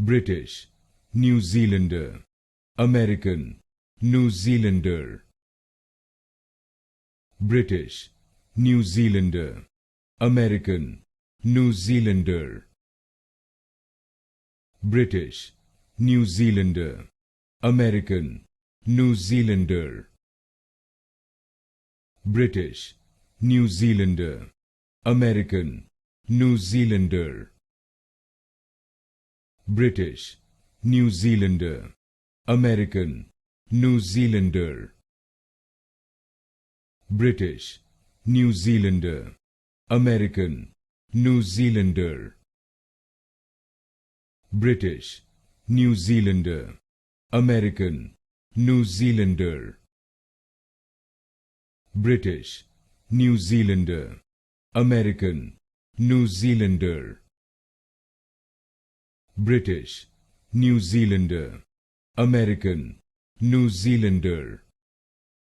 British, New Zealander, American, New Zealander. British, New Zealander, American, New Zealander. British, New Zealander, American, New Zealander. British, New Zealander, American, New Zealander. British, New Zealander, American, New Zealander. British, New Zealander, American, New Zealander. British, New Zealander, American, New Zealander. British, New Zealander, American, New Zealander. British, New Zealander, American, New Zealander.